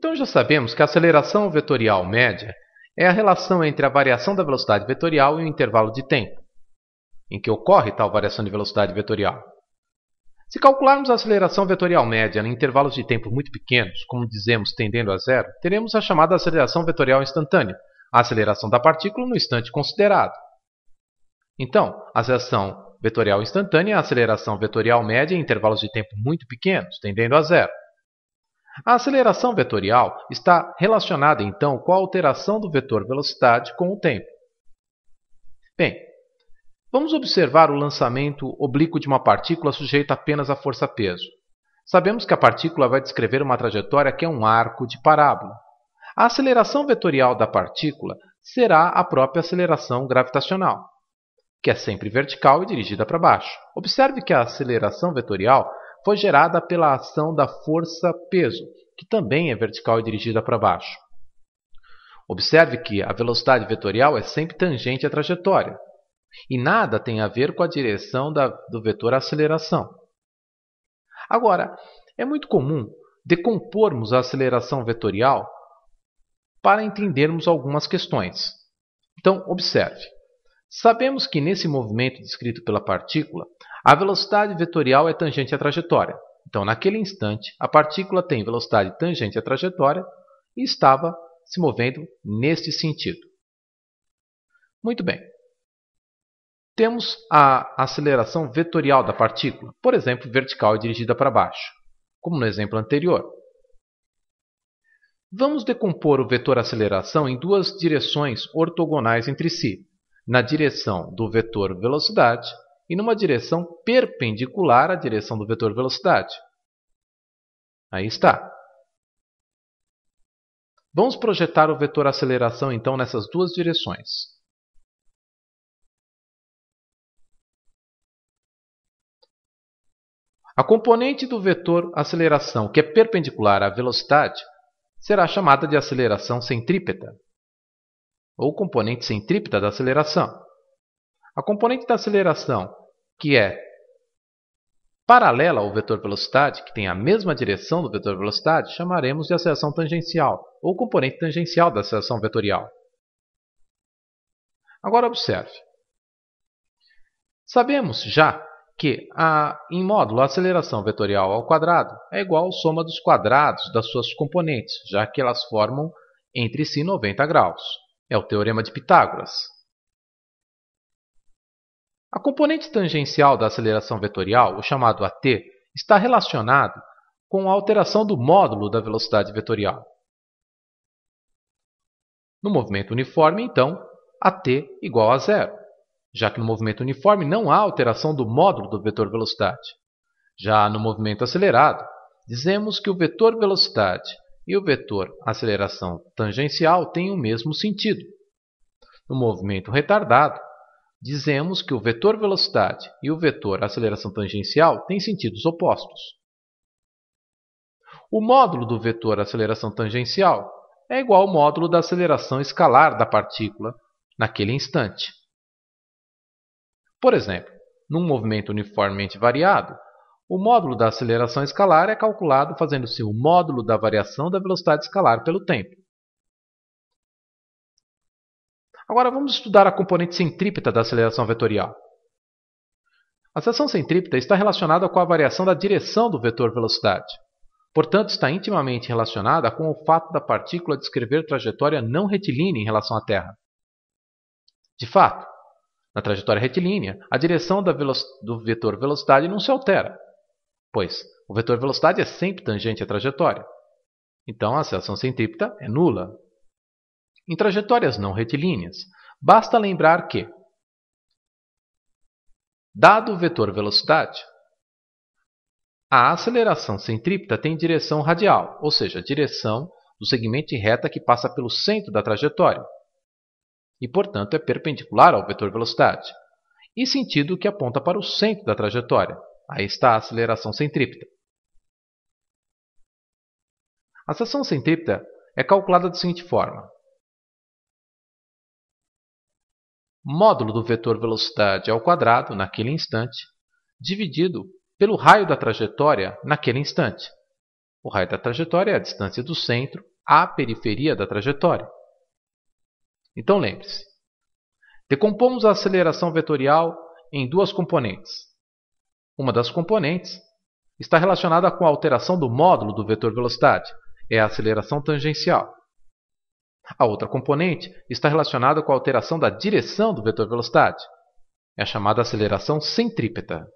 Então já sabemos que a aceleração vetorial média é a relação entre a variação da velocidade vetorial e o intervalo de tempo em que ocorre tal variação de velocidade vetorial. Se calcularmos a aceleração vetorial média em intervalos de tempo muito pequenos, como dizemos tendendo a zero, teremos a chamada aceleração vetorial instantânea, a aceleração da partícula no instante considerado. Então, a aceleração vetorial instantânea é a aceleração vetorial média em intervalos de tempo muito pequenos, tendendo a zero. A aceleração vetorial está relacionada, então, com a alteração do vetor velocidade com o tempo. Bem, vamos observar o lançamento oblíquo de uma partícula sujeita apenas à força-peso. Sabemos que a partícula vai descrever uma trajetória que é um arco de parábola. A aceleração vetorial da partícula será a própria aceleração gravitacional, que é sempre vertical e dirigida para baixo. Observe que a aceleração vetorial foi gerada pela ação da força-peso, que também é vertical e dirigida para baixo. Observe que a velocidade vetorial é sempre tangente à trajetória, e nada tem a ver com a direção do vetor aceleração. Agora, é muito comum decompormos a aceleração vetorial para entendermos algumas questões. Então, observe. Sabemos que nesse movimento descrito pela partícula, a velocidade vetorial é tangente à trajetória. Então, naquele instante, a partícula tem velocidade tangente à trajetória e estava se movendo neste sentido. Muito bem. Temos a aceleração vetorial da partícula, por exemplo, vertical e dirigida para baixo, como no exemplo anterior. Vamos decompor o vetor aceleração em duas direções ortogonais entre si, na direção do vetor velocidade e numa direção perpendicular à direção do vetor velocidade. Aí está. Vamos projetar o vetor aceleração, então, nessas duas direções. A componente do vetor aceleração, que é perpendicular à velocidade, será chamada de aceleração centrípeta, ou componente centrípeta da aceleração. A componente da aceleração, que é paralela ao vetor velocidade, que tem a mesma direção do vetor velocidade, chamaremos de aceleração tangencial, ou componente tangencial da aceleração vetorial. Agora observe. Sabemos já que, em módulo, a aceleração vetorial ao quadrado é igual à soma dos quadrados das suas componentes, já que elas formam entre si 90 graus. É o teorema de Pitágoras. A componente tangencial da aceleração vetorial, o chamado AT, está relacionado com a alteração do módulo da velocidade vetorial. No movimento uniforme, então, AT igual a zero, já que no movimento uniforme não há alteração do módulo do vetor velocidade. Já no movimento acelerado, dizemos que o vetor velocidade e o vetor aceleração tangencial têm o mesmo sentido. No movimento retardado, dizemos que o vetor velocidade e o vetor aceleração tangencial têm sentidos opostos. O módulo do vetor aceleração tangencial é igual ao módulo da aceleração escalar da partícula naquele instante. Por exemplo, num movimento uniformemente variado, o módulo da aceleração escalar é calculado fazendo-se o módulo da variação da velocidade escalar pelo tempo. Agora vamos estudar a componente centrípeta da aceleração vetorial. A aceleração centrípeta está relacionada com a variação da direção do vetor velocidade. Portanto, está intimamente relacionada com o fato da partícula descrever trajetória não retilínea em relação à Terra. De fato, na trajetória retilínea, a direção do vetor velocidade não se altera, pois o vetor velocidade é sempre tangente à trajetória. Então, a aceleração centrípeta é nula. Em trajetórias não retilíneas, basta lembrar que, dado o vetor velocidade, a aceleração centrípeta tem direção radial, ou seja, a direção do segmento de reta que passa pelo centro da trajetória, e, portanto, é perpendicular ao vetor velocidade, e sentido que aponta para o centro da trajetória. Aí está a aceleração centrípeta. A aceleração centrípeta é calculada da seguinte forma. Módulo do vetor velocidade ao quadrado, naquele instante, dividido pelo raio da trajetória naquele instante. O raio da trajetória é a distância do centro à periferia da trajetória. Então lembre-se, decompomos a aceleração vetorial em duas componentes. Uma das componentes está relacionada com a alteração do módulo do vetor velocidade, é a aceleração tangencial. A outra componente está relacionada com a alteração da direção do vetor velocidade, é a chamada aceleração centrípeta.